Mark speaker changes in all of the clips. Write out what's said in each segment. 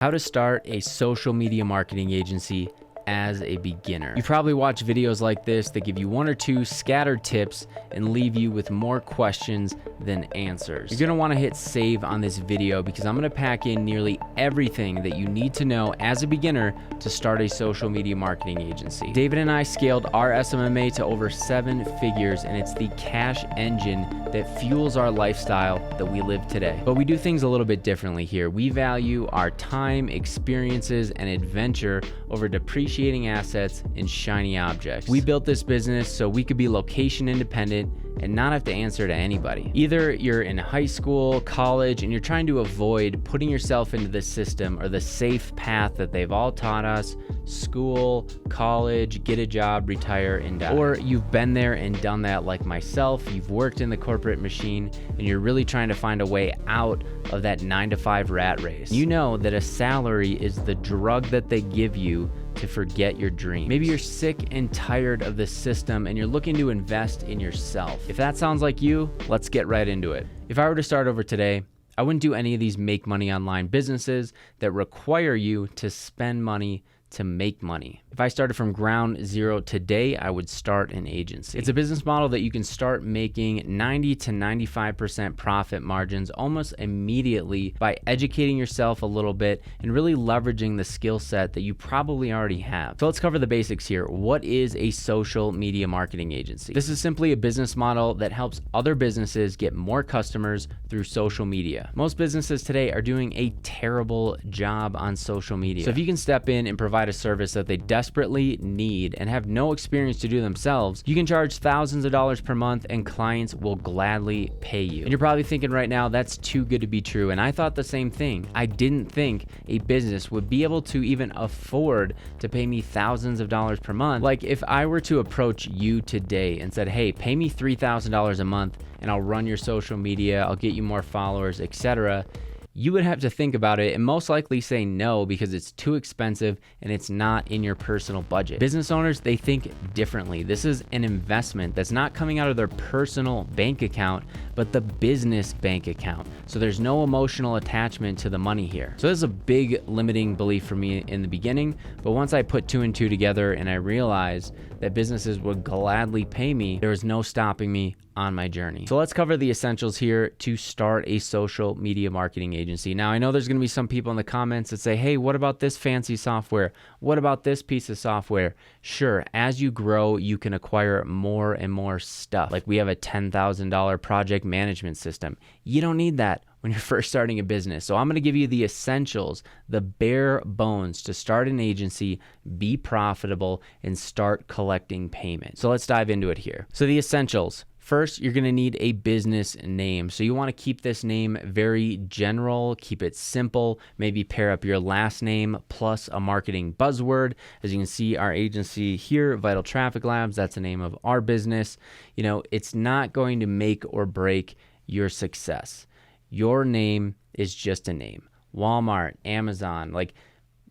Speaker 1: How to start a social media marketing agency as a beginner. You probably watch videos like this that give you one or two scattered tips and leave you with more questions than answers. You're gonna wanna hit save on this video because I'm gonna pack in nearly everything that you need to know as a beginner to start a social media marketing agency. David and I scaled our SMMA to over 7 figures, and it's the cash engine that fuels our lifestyle that we live today. But we do things a little bit differently here. We value our time, experiences, and adventure over depreciating assets and shiny objects. We built this business so we could be location independent and not have to answer to anybody. Either you're in high school, college, and you're trying to avoid putting yourself into the system or the safe path that they've all taught us: school, college, get a job, retire, and die. Or you've been there and done that like myself. You've worked in the corporate machine and you're really trying to find a way out of that 9-to-5 rat race. You know that a salary is the drug that they give you to forget your dream. Maybe you're sick and tired of the system and you're looking to invest in yourself. If that sounds like you, let's get right into it. If I were to start over today, I wouldn't do any of these make money online businesses that require you to spend money to make money. If I started from ground zero today, I would start an agency. It's a business model that you can start making 90 to 95% profit margins almost immediately by educating yourself a little bit and really leveraging the skill set that you probably already have. So let's cover the basics here. What is a social media marketing agency? This is simply a business model that helps other businesses get more customers through social media. Most businesses today are doing a terrible job on social media. So if you can step in and provide a service that they desperately need and have no experience to do themselves, you can charge thousands of dollars per month and clients will gladly pay you. And you're probably thinking right now, that's too good to be true. And I thought the same thing. I didn't think a business would be able to even afford to pay me thousands of dollars per month. Like if I were to approach you today and said, hey, pay me $3,000 a month and I'll run your social media, I'll get you more followers, etc., you would have to think about it and most likely say no because it's too expensive and it's not in your personal budget. Business owners, they think differently. This is an investment that's not coming out of their personal bank account, but the business bank account. So there's no emotional attachment to the money here. So this is a big limiting belief for me in the beginning, but once I put 2 and 2 together and I realized that businesses would gladly pay me, there was no stopping me on my journey. So let's cover the essentials here to start a social media marketing agency. Now, I know there's gonna be some people in the comments that say, hey, what about this fancy software? What about this piece of software? Sure, as you grow, you can acquire more and more stuff. Like we have a $10,000 project management system. You don't need that when you're first starting a business. So I'm gonna give you the essentials, the bare bones to start an agency, be profitable, and start collecting payment. So let's dive into it here. So the essentials. First, you're gonna need a business name. So you wanna keep this name very general, keep it simple, maybe pair up your last name plus a marketing buzzword. As you can see, our agency here, Vital Traffic Labs, that's the name of our business. You know, it's not going to make or break your success. Your name is just a name. Walmart, Amazon, like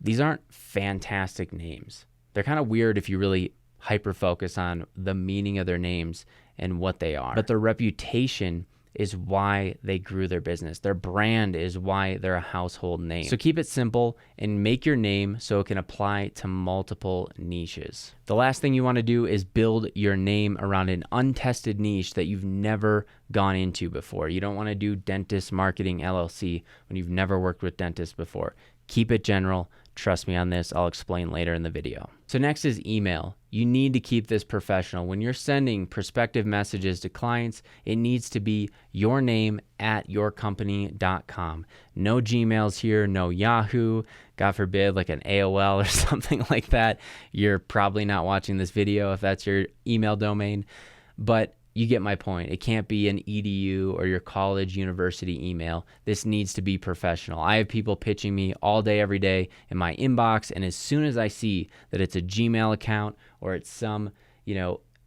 Speaker 1: these aren't fantastic names. They're kind of weird if you really hyper focus on the meaning of their names and what they are. But their reputation is why they grew their business. Their brand is why they're a household name. So keep it simple and make your name so it can apply to multiple niches. The last thing you want to do is build your name around an untested niche that you've never gone into before. You don't want to do Dentist Marketing LLC when you've never worked with dentists before. Keep it general. Trust me on this. I'll explain later in the video. So next is email. You need to keep this professional. When you're sending prospective messages to clients, it needs to be your name at yourcompany.com. No Gmails here, no Yahoo, God forbid, like an AOL or something like that. You're probably not watching this video if that's your email domain, but you get my point. It can't be an EDU or your college, university email. This needs to be professional. I have people pitching me all day, every day in my inbox, and as soon as I see that it's a Gmail account or it's some,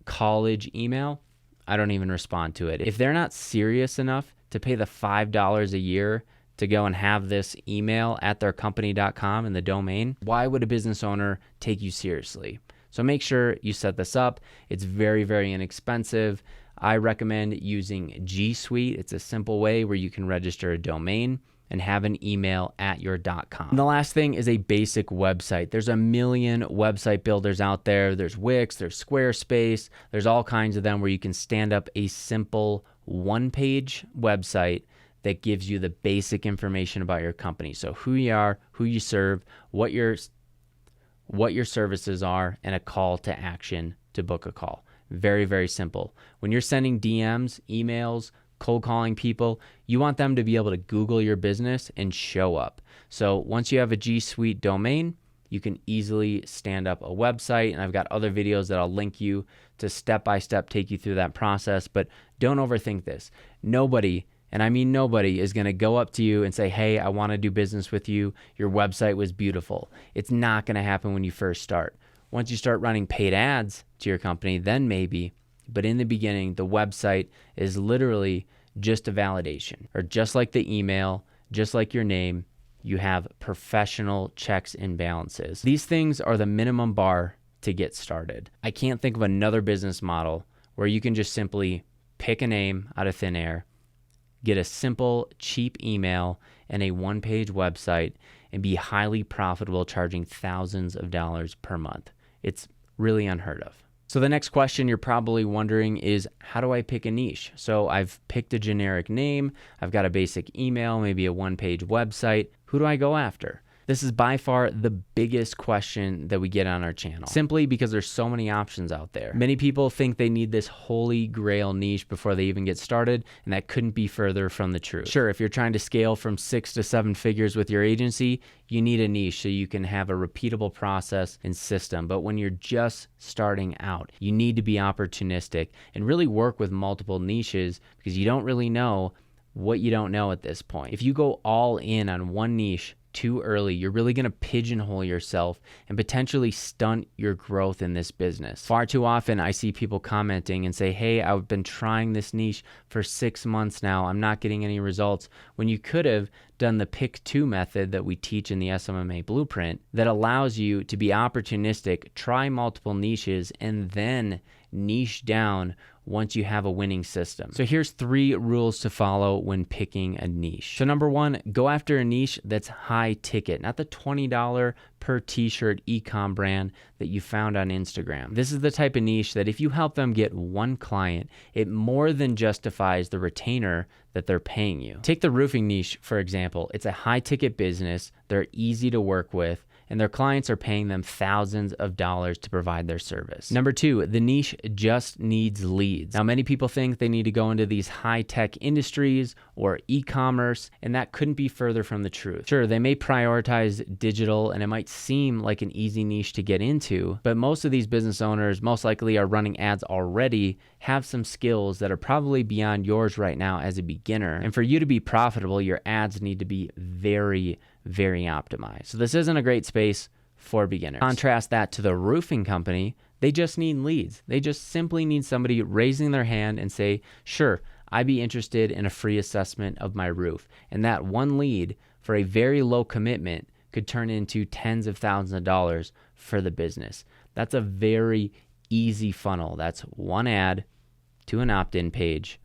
Speaker 1: college email, I don't even respond to it. If they're not serious enough to pay the $5 a year to go and have this email at theircompany.com in the domain, why would a business owner take you seriously? So make sure you set this up. It's very, very inexpensive. I recommend using G Suite. It's a simple way where you can register a domain. and have an email at your .com. And the last thing is a basic website. There's a million website builders out there. There's Wix, there's Squarespace, there's all kinds of them where you can stand up a simple one-page website that gives you the basic information about your company. So who you are, who you serve, what your services are, and a call to action to book a call. Very, very simple. When you're sending DMs, emails, cold calling people, you want them to be able to Google your business and show up. So once you have a G Suite domain, you can easily stand up a website. And I've got other videos that I'll link you to step-by-step take you through that process. But don't overthink this. Nobody, and I mean nobody, is going to go up to you and say, hey, I want to do business with you. Your website was beautiful. It's not going to happen when you first start. Once you start running paid ads to your company, then maybe. But in the beginning, the website is literally just a validation. Or just like the email, just like your name, you have professional checks and balances. These things are the minimum bar to get started. I can't think of another business model where you can just simply pick a name out of thin air, get a simple, cheap email and a one-page website, and be highly profitable, charging thousands of dollars per month. It's really unheard of. So the next question you're probably wondering is, how do I pick a niche? So I've picked a generic name, I've got a basic email, maybe a one-page website. Who do I go after? This is by far the biggest question that we get on our channel, simply because there's so many options out there. Many people think they need this holy grail niche before they even get started, and that couldn't be further from the truth. Sure, if you're trying to scale from 6 to 7 figures with your agency, you need a niche so you can have a repeatable process and system. But when you're just starting out, you need to be opportunistic and really work with multiple niches, because you don't really know what you don't know at this point. If you go all in on one niche too early, you're really going to pigeonhole yourself and potentially stunt your growth in this business. Far too often, I see people commenting and say, hey, I've been trying this niche for 6 months now. I'm not getting any results. When you could have done the pick 2 method that we teach in the SMMA blueprint that allows you to be opportunistic, try multiple niches, and then niche down once you have a winning system. So here's 3 rules to follow when picking a niche. So number 1, go after a niche that's high ticket, not the $20 per t-shirt e-com brand that you found on Instagram. This is the type of niche that if you help them get one client, it more than justifies the retainer that they're paying you. Take the roofing niche, for example. It's a high ticket business. They're easy to work with, and their clients are paying them thousands of dollars to provide their service. Number 2, the niche just needs leads. Now, many people think they need to go into these high-tech industries or e-commerce, and that couldn't be further from the truth. Sure, they may prioritize digital, and it might seem like an easy niche to get into, but most of these business owners most likely are running ads already, have some skills that are probably beyond yours right now as a beginner. And for you to be profitable, your ads need to be very, very optimized. So this isn't a great space for beginners. Contrast that to the roofing company. They just need leads. They just simply need somebody raising their hand and say, sure, I'd be interested in a free assessment of my roof. And that one lead for a very low commitment could turn into tens of thousands of dollars for the business. That's a very easy funnel. That's one ad to an opt-in page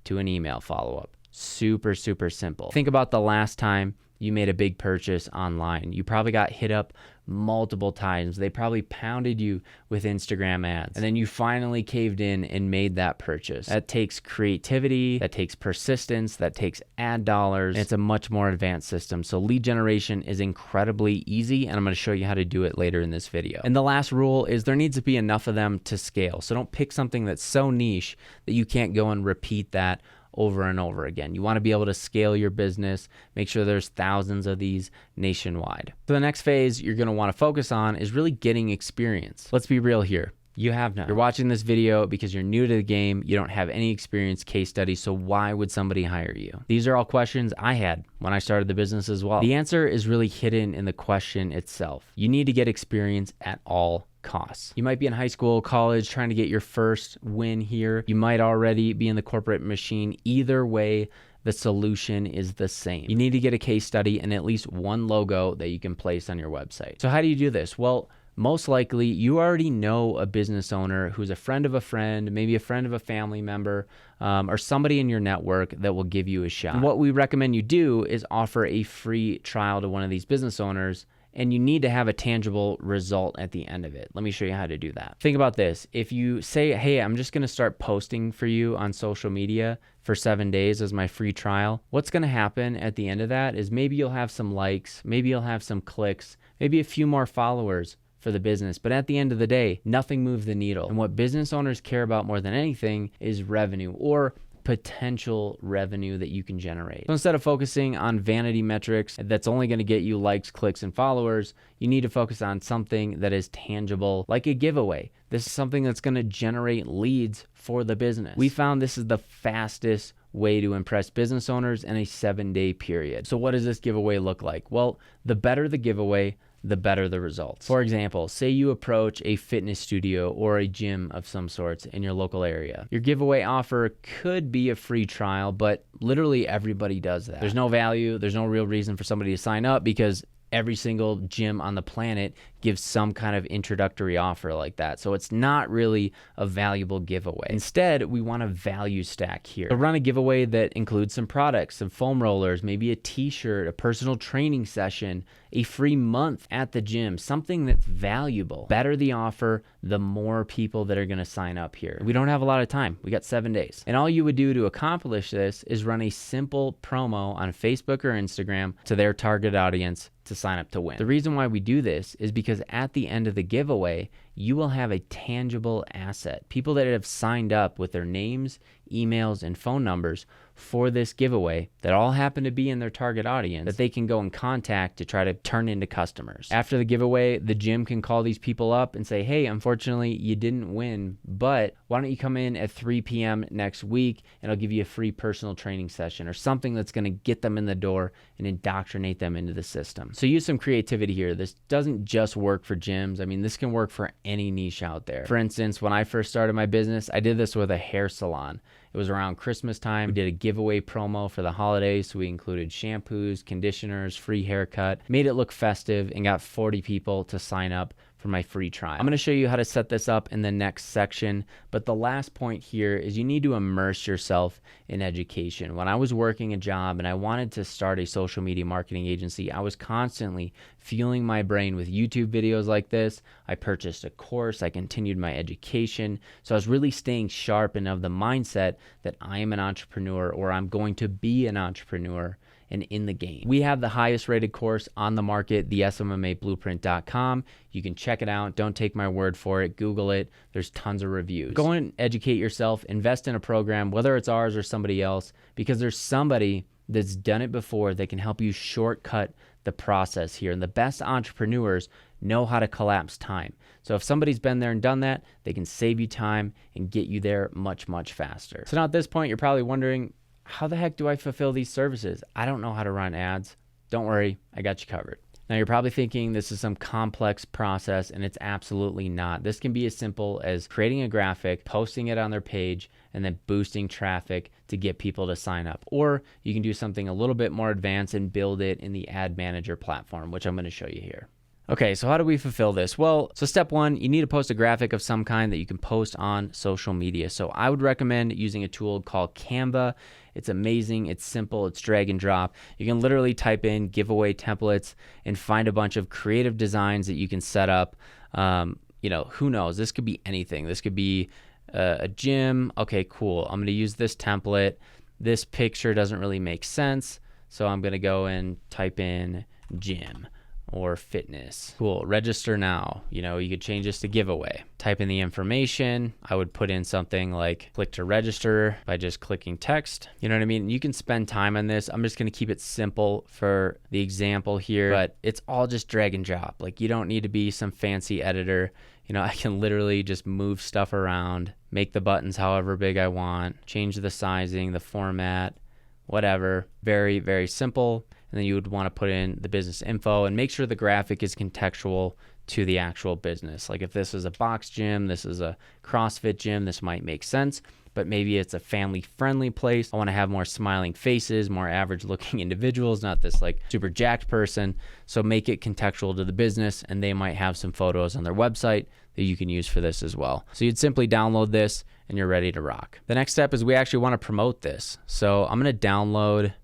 Speaker 1: to an email follow-up. Super, super simple. Think about the last time you made a big purchase online. You probably got hit up multiple times. They probably pounded you with Instagram ads. And then you finally caved in and made that purchase. That takes creativity, that takes persistence, that takes ad dollars. And it's a much more advanced system. So lead generation is incredibly easy, and I'm going to show you how to do it later in this video. And the last rule is there needs to be enough of them to scale. So don't pick something that's so niche that you can't go and repeat that over and over again. You want to be able to scale your business, make sure there's thousands of these nationwide. So the next phase you're going to want to focus on is really getting experience. Let's be real here. You have none. You're watching this video because you're new to the game. You don't have any experience, case study, so why would somebody hire you? These are all questions I had when I started the business as well. The answer is really hidden in the question itself. You need to get experience at all costs. You might be in high school, college, trying to get your first win here. You might already be in the corporate machine. Either way, the solution is the same. You need to get a case study and at least one logo that you can place on your website. So how do you do this? Well, most likely you already know a business owner who's a friend of a friend, maybe a friend of a family member, or somebody in your network that will give you a shot. And what we recommend you do is offer a free trial to one of these business owners, and you need to have a tangible result at the end of it. Let me show you how to do that. Think about this. If you say, hey, I'm just gonna start posting for you on social media for 7 days as my free trial, what's gonna happen at the end of that is maybe you'll have some likes, maybe you'll have some clicks, maybe a few more followers for the business. But at the end of the day, nothing moves the needle. And what business owners care about more than anything is revenue, or potential revenue that you can generate. So instead of focusing on vanity metrics that's only going to get you likes, clicks, and followers, you need to focus on something that is tangible, like a giveaway. This is something that's going to generate leads for the business. We found this is the fastest way to impress business owners in a 7-day period. So what does this giveaway look like? Well, the better the giveaway, the better the results. For example, say you approach a fitness studio or a gym of some sorts in your local area. Your giveaway offer could be a free trial, but literally everybody does that. There's no value, there's no real reason for somebody to sign up because every single gym on the planet gives some kind of introductory offer like that. So it's not really a valuable giveaway. Instead, we want a value stack here. So run a giveaway that includes some products, some foam rollers, maybe a t-shirt, a personal training session, a free month at the gym, something that's valuable. Better the offer, the more people that are gonna sign up here. We don't have a lot of time. We got 7 days. And all you would do to accomplish this is run a simple promo on Facebook or Instagram to their target audience to sign up to win. The reason why we do this is because at the end of the giveaway, you will have a tangible asset. People that have signed up with their names, emails, and phone numbers for this giveaway that all happen to be in their target audience that they can go and contact to try to turn into customers. After the giveaway, the gym can call these people up and say, hey, unfortunately, you didn't win, but why don't you come in at 3 p.m. next week and I'll give you a free personal training session or something that's gonna get them in the door and indoctrinate them into the system. So use some creativity here. This doesn't just work for gyms. I mean, this can work for any niche out there. For instance, when I first started my business, I did this with a hair salon. It was around Christmas time. We did a giveaway promo for the holidays. So we included shampoos, conditioners, free haircut, made it look festive, and got 40 people to sign up for my free trial. I'm gonna show you how to set this up in the next section, but the last point here is you need to immerse yourself in education. When I was working a job and I wanted to start a social media marketing agency, I was constantly fueling my brain with YouTube videos like this. I purchased a course, I continued my education. So I was really staying sharp and of the mindset that I am an entrepreneur, or I'm going to be an entrepreneur and in the game. We have the highest rated course on the market, the SMMAblueprint.com. You can check it out. Don't take my word for it. Google it. There's tons of reviews. Go and educate yourself. Invest in a program, whether it's ours or somebody else, because there's somebody that's done it before that can help you shortcut the process here. And the best entrepreneurs know how to collapse time. So if somebody's been there and done that, they can save you time and get you there much, much faster. So now at this point, you're probably wondering, how the heck do I fulfill these services? I don't know how to run ads. Don't worry, I got you covered. Now you're probably thinking this is some complex process, and it's absolutely not. This can be as simple as creating a graphic, posting it on their page, and then boosting traffic to get people to sign up. Or you can do something a little bit more advanced and build it in the ad manager platform, which I'm going to show you here. Okay, so how do we fulfill this? Well, so step one, you need to post a graphic of some kind that you can post on social media. So I would recommend using a tool called Canva. It's amazing, it's simple, it's drag and drop. You can literally type in giveaway templates and find a bunch of creative designs that you can set up. Who knows? This could be anything. This could be a gym. Okay, cool. I'm gonna use this template. This picture doesn't really make sense, so I'm gonna go and type in gym or fitness. Cool, register now. You could change this to giveaway. Type in the information. I would put in something like click to register by just clicking text. You know what I mean? You can spend time on this. I'm just gonna keep it simple for the example here, but it's all just drag and drop. Like, you don't need to be some fancy editor. I can literally just move stuff around, make the buttons however big I want, change the sizing, the format, whatever. Very, very simple. And then you would want to put in the business info and make sure the graphic is contextual to the actual business. Like if this is a box gym, this is a CrossFit gym, this might make sense. but maybe it's a family-friendly place. I want to have more smiling faces, more average-looking individuals, not this like super jacked person. So make it contextual to the business, and they might have some photos on their website that you can use for this as well. So you'd simply download this and you're ready to rock. The next step is we actually want to promote this. So I'm going to download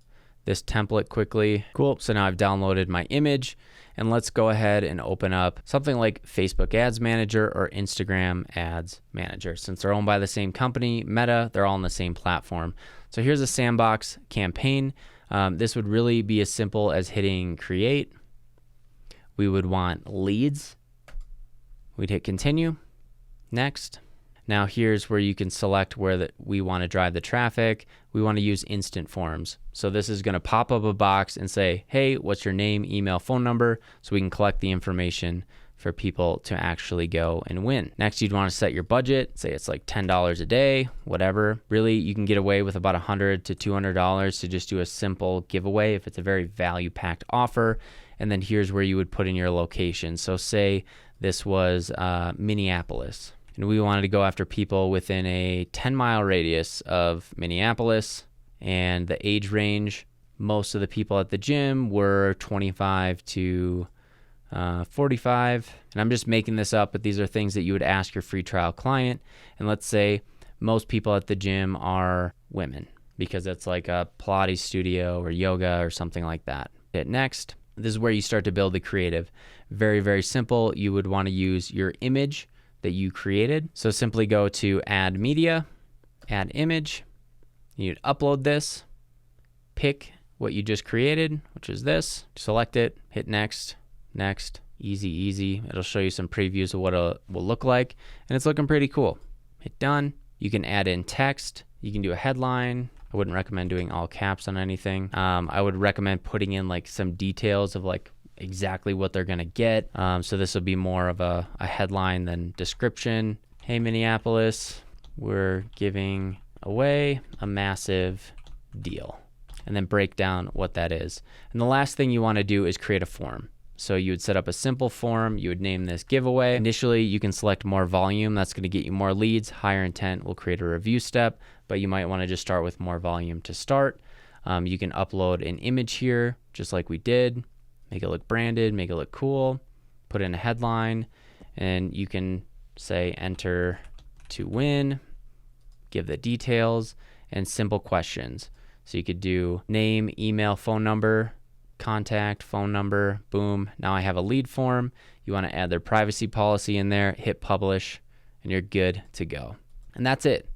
Speaker 1: this template quickly. Cool. So now I've downloaded my image, and let's go ahead and open up something like Facebook Ads Manager or Instagram Ads Manager. Since they're owned by the same company, Meta, they're all on the same platform. So here's a sandbox campaign. This would really be as simple as hitting create. We would want leads. We'd hit continue. Next. Now here's where you can select where we want to drive the traffic. We want to use instant forms. So this is going to pop up a box and say, hey, what's your name, email, phone number? So we can collect the information for people to actually go and win. Next, you'd want to set your budget. Say it's like $10 a day, whatever. Really, you can get away with about $100 to $200 to just do a simple giveaway if it's a very value-packed offer. And then here's where you would put in your location. So say this was Minneapolis, and we wanted to go after people within a 10-mile radius of Minneapolis, and the age range, most of the people at the gym were 25 to 45. And I'm just making this up, but these are things that you would ask your free trial client. And let's say most people at the gym are women because it's like a Pilates studio or yoga or something like that. Hit next. This is where you start to build the creative. Very, very simple. You would want to use your image that you created. So simply go to add media, add image. You'd upload this, pick what you just created, which is this, select it, hit next, next, easy, easy. It'll show you some previews of what it will look like, and it's looking pretty cool. Hit done. You can add in text. You can do a headline. I wouldn't recommend doing all caps on anything. I would recommend putting in like some details of like exactly what they're gonna get. So this will be more of a headline than description. Hey Minneapolis, we're giving away a massive deal, and then break down what that is. And the last thing you want to do is create a form. So you would set up a simple form. You would name this giveaway. Initially, you can select more volume. That's going to get you more leads. Higher intent will create a review step, but you might want to just start with more volume to start. You can upload an image here, just like we did. Make it look branded, make it look cool. Put in a headline, and you can say enter to win. Give the details and simple questions. So you could do name, email, phone number, contact, phone number, boom. Now I have a lead form. You want to add their privacy policy in there, hit publish, and you're good to go. And that's it.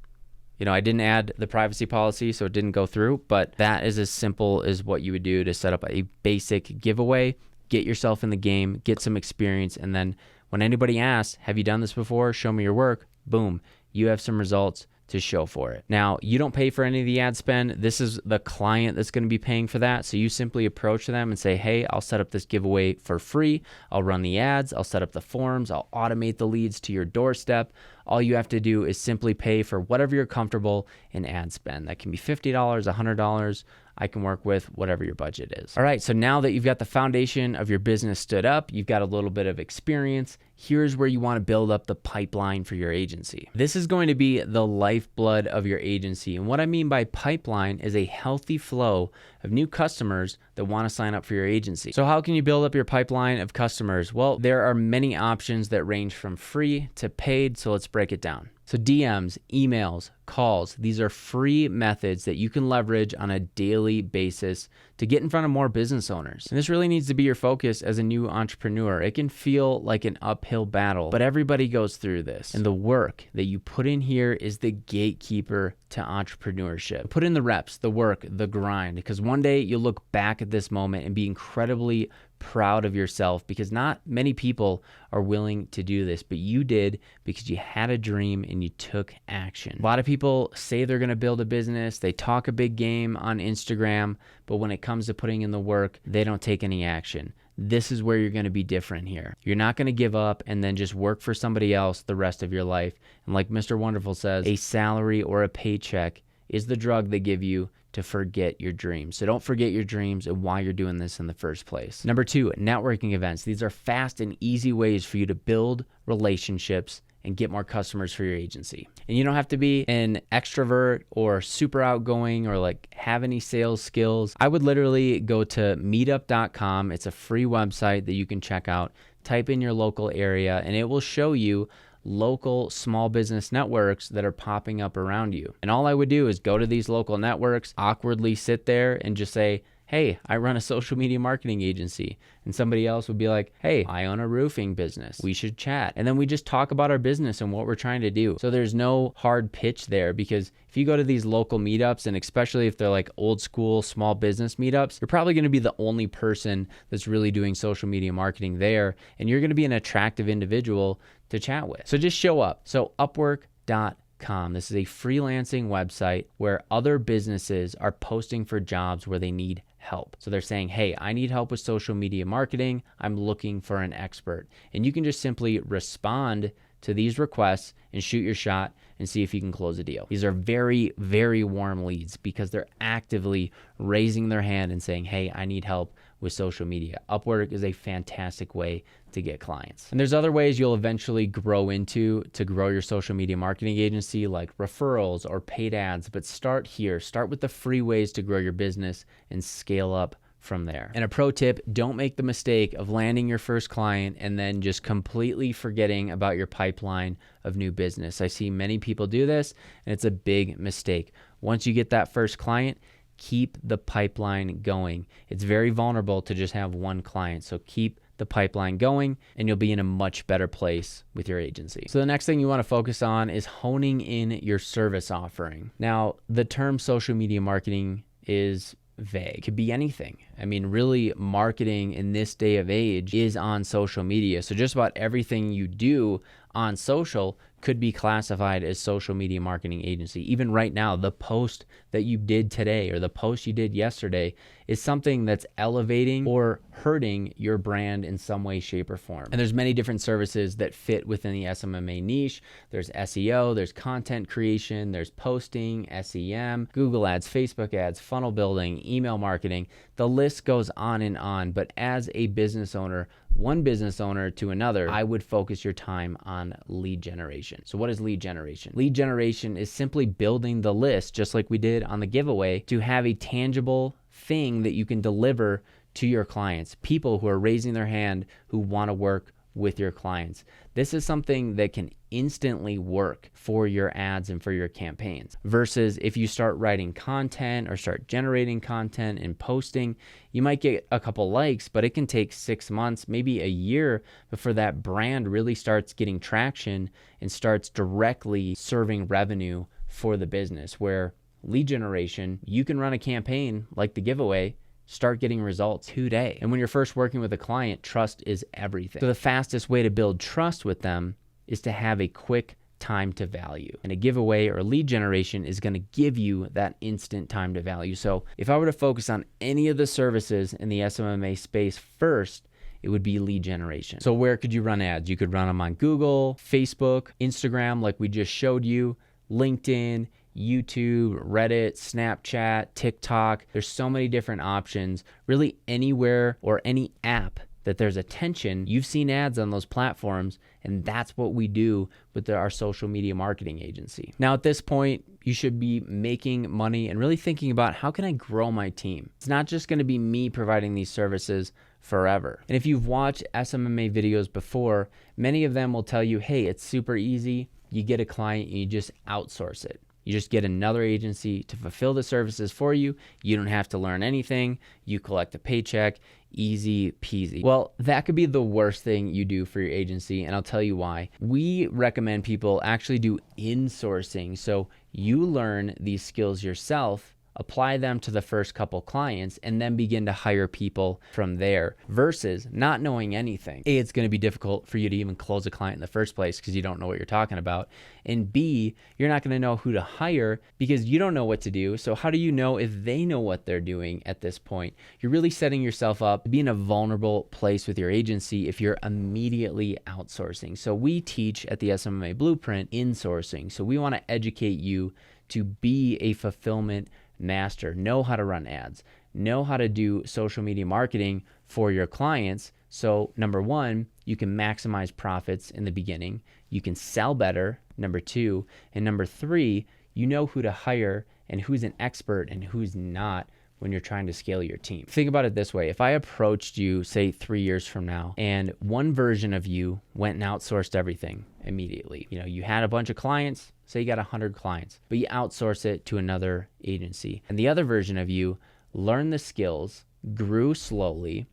Speaker 1: You know, I didn't add the privacy policy, so it didn't go through, but that is as simple as what you would do to set up a basic giveaway, get yourself in the game, get some experience, and then when anybody asks, have you done this before? Show me your work. Boom, you have some results to show for it. Now, you don't pay for any of the ad spend. This is the client that's going to be paying for that. So you simply approach them and say, hey, I'll set up this giveaway for free. I'll run the ads. I'll set up the forms. I'll automate the leads to your doorstep. All you have to do is simply pay for whatever you're comfortable in ad spend. That can be $50, $100. I can work with whatever your budget is. All right, so now that you've got the foundation of your business stood up, you've got a little bit of experience, here's where you want to build up the pipeline for your agency. This is going to be the lifeblood of your agency. And what I mean by pipeline is a healthy flow of new customers that want to sign up for your agency. So how can you build up your pipeline of customers? Well, there are many options that range from free to paid, so let's break it down. So DMs, emails, calls, these are free methods that you can leverage on a daily basis to get in front of more business owners. And this really needs to be your focus as a new entrepreneur. It can feel like an uphill battle, but everybody goes through this. And the work that you put in here is the gatekeeper to entrepreneurship. Put in the reps, the work, the grind, because one day you'll look back at this moment and be incredibly proud of yourself, because not many people are willing to do this, but you did because you had a dream and you took action. A lot of people say they're going to build a business, they talk a big game on Instagram, but when it comes to putting in the work, they don't take any action. This is where you're going to be different here. You're not going to give up and then just work for somebody else the rest of your life. And like Mr. Wonderful says, a salary or a paycheck is the drug they give you to forget your dreams. So don't forget your dreams and why you're doing this in the first place. Number 2, networking events. These are fast and easy ways for you to build relationships and get more customers for your agency. And you don't have to be an extrovert or super outgoing or like have any sales skills. I would literally go to meetup.com. It's a free website that you can check out. Type in your local area and it will show you local small business networks that are popping up around you. And all I would do is go to these local networks, awkwardly sit there and just say, hey, I run a social media marketing agency. And somebody else would be like, hey, I own a roofing business. We should chat. And then we just talk about our business and what we're trying to do. So there's no hard pitch there, because if you go to these local meetups, and especially if they're like old school small business meetups, you're probably going to be the only person that's really doing social media marketing there. And you're going to be an attractive individual to chat with. So just show up. So Upwork.com. This is a freelancing website where other businesses are posting for jobs where they need help. So they're saying, hey, I need help with social media marketing. I'm looking for an expert. And you can just simply respond to these requests and shoot your shot and see if you can close a deal. These are very, very warm leads because they're actively raising their hand and saying, hey, I need help with social media. Upwork is a fantastic way to get clients. And there's other ways you'll eventually grow into to grow your social media marketing agency, like referrals or paid ads, but start here. Start with the free ways to grow your business and scale up from there. And a pro tip, don't make the mistake of landing your first client and then just completely forgetting about your pipeline of new business. I see many people do this, and it's a big mistake. Once you get that first client, keep the pipeline going. It's very vulnerable to just have one client. So keep the pipeline going and you'll be in a much better place with your agency. So the next thing you want to focus on is honing in your service offering. Now, the term social media marketing is vague. It could be anything. I mean, really, marketing in this day of age is on social media. So just about everything you do on social could be classified as social media marketing agency. Even right now, the post that you did today or the post you did yesterday is something that's elevating or hurting your brand in some way, shape, or form. And there's many different services that fit within the SMMA niche. There's SEO, there's content creation, there's posting, SEM, Google ads, Facebook ads, funnel building, email marketing. The list goes on. But as a business owner, one business owner to another, I would focus your time on lead generation. So what is lead generation? Lead generation is simply building the list, just like we did on the giveaway, to have a tangible thing that you can deliver to your clients, people who are raising their hand who want to work with your clients. This is something that can instantly work for your ads and for your campaigns, versus if you start writing content or start generating content and posting, you might get a couple likes, but it can take 6 months, maybe a year before that brand really starts getting traction and starts directly serving revenue for the business. Where lead generation, you can run a campaign like the giveaway, start getting results today. And when you're first working with a client, trust is everything. So the fastest way to build trust with them is to have a quick time to value. And a giveaway or lead generation is going to give you that instant time to value. So if I were to focus on any of the services in the SMMA space first, it would be lead generation. So where could you run ads? You could run them on Google, Facebook, Instagram, like we just showed you, LinkedIn, YouTube, Reddit, Snapchat, TikTok. There's so many different options. Really anywhere or any app that there's attention, you've seen ads on those platforms, and that's what we do with our social media marketing agency. Now at this point, you should be making money and really thinking about, how can I grow my team? It's not just going to be me providing these services forever. And if you've watched SMMA videos before, many of them will tell you, hey, it's super easy. You get a client and you just outsource it. You just get another agency to fulfill the services for you. You don't have to learn anything. You collect a paycheck, easy peasy. Well, that could be the worst thing you do for your agency, and I'll tell you why. We recommend people actually do insourcing. So you learn these skills yourself, apply them to the first couple clients, and then begin to hire people from there, versus not knowing anything. A, it's going to be difficult for you to even close a client in the first place because you don't know what you're talking about. And B, you're not going to know who to hire because you don't know what to do. So how do you know if they know what they're doing at this point? You're really setting yourself up to be in a vulnerable place with your agency if you're immediately outsourcing. So we teach at the SMMA Blueprint insourcing. So we want to educate you to be a fulfillment master, know how to run ads, know how to do social media marketing for your clients So number one, you can maximize profits in the beginning. You can sell better, number two. And number three, you know who to hire and who's an expert and who's not when you're trying to scale your team. Think about it this way. If I approached you, say 3 years from now, and one version of you went and outsourced everything immediately. You had a bunch of clients, say you got 100 clients, but you outsource it to another agency. And the other version of you learned the skills, grew slowly,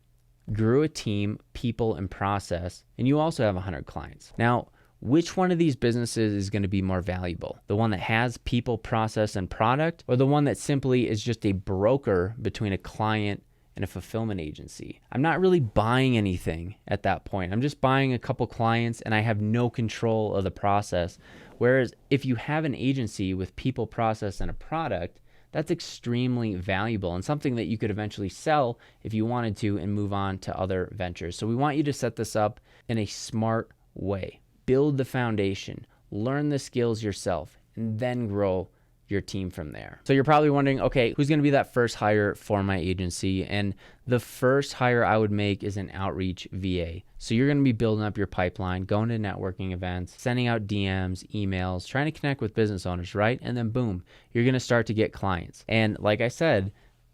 Speaker 1: grew a team, people, and process, and you also have 100 clients. Now, which one of these businesses is going to be more valuable? The one that has people, process, and product, or the one that simply is just a broker between a client and a fulfillment agency? I'm not really buying anything at that point. I'm just buying a couple clients and I have no control of the process. Whereas if you have an agency with people, process, and a product, that's extremely valuable and something that you could eventually sell if you wanted to and move on to other ventures. So we want you to set this up in a smart way. Build the foundation, learn the skills yourself, and then grow your team from there. So you're probably wondering, okay, who's going to be that first hire for my agency? And the first hire I would make is an outreach VA. So you're going to be building up your pipeline, going to networking events, sending out DMs, emails, trying to connect with business owners, right? And then boom, you're going to start to get clients. And like I said,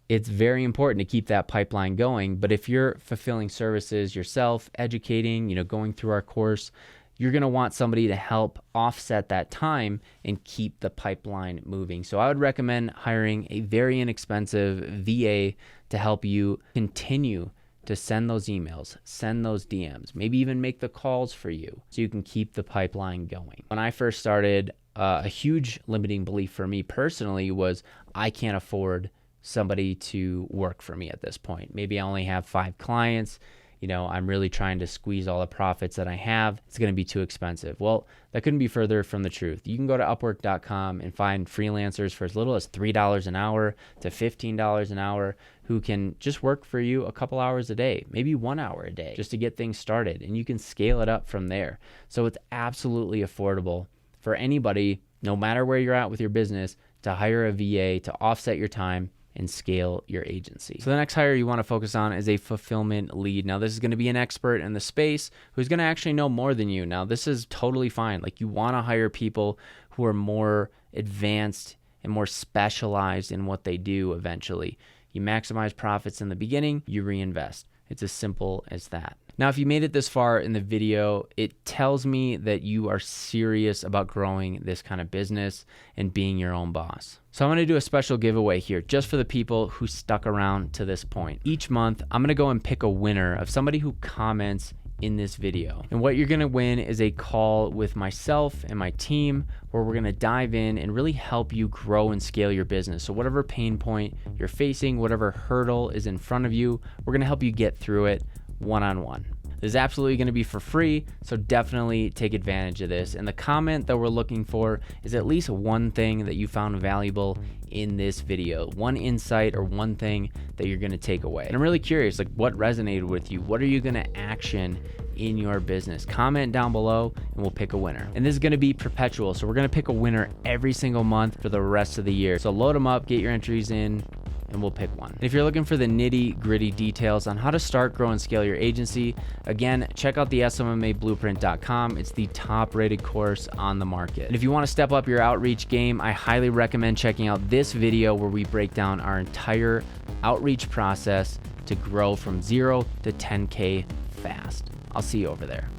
Speaker 1: it's very important to keep that pipeline going. But if you're fulfilling services yourself, educating, going through our course, you're going to want somebody to help offset that time and keep the pipeline moving. So I would recommend hiring a very inexpensive VA to help you continue to send those emails, send those DMs, maybe even make the calls for you so you can keep the pipeline going. When I first started, a huge limiting belief for me personally was I can't afford somebody to work for me at this point. Maybe I only have 5 clients. I'm really trying to squeeze all the profits that I have. It's going to be too expensive. Well, that couldn't be further from the truth. You can go to Upwork.com and find freelancers for as little as $3 an hour to $15 an hour who can just work for you a couple hours a day, maybe 1 hour a day, just to get things started. And you can scale it up from there. So it's absolutely affordable for anybody, no matter where you're at with your business, to hire a VA to offset your time and scale your agency. So the next hire you want to focus on is a fulfillment lead. Now, this is going to be an expert in the space who's going to actually know more than you. Now, this is totally fine. Like, you want to hire people who are more advanced and more specialized in what they do eventually. You maximize profits in the beginning, you reinvest. It's as simple as that. Now, if you made it this far in the video, it tells me that you are serious about growing this kind of business and being your own boss. So I'm going to do a special giveaway here just for the people who stuck around to this point. Each month, I'm going to go and pick a winner of somebody who comments in this video. And what you're going to win is a call with myself and my team where we're going to dive in and really help you grow and scale your business. So whatever pain point you're facing, whatever hurdle is in front of you, we're going to help you get through it one-on-one. This is absolutely going to be for free, so definitely take advantage of this. And the comment that we're looking for is at least one thing that you found valuable in this video, one insight or one thing that you're going to take away. And I'm really curious, like, what resonated with you? What are you going to action in your business? Comment down below and we'll pick a winner. And this is going to be perpetual, so we're going to pick a winner every single month for the rest of the year. So load them up, get your entries in, and we'll pick one. And if you're looking for the nitty-gritty details on how to start, grow, and scale your agency, again, check out the SMMABlueprint.com. It's the top-rated course on the market. And if you want to step up your outreach game, I highly recommend checking out this video where we break down our entire outreach process to grow from 0 to 10K fast. I'll see you over there.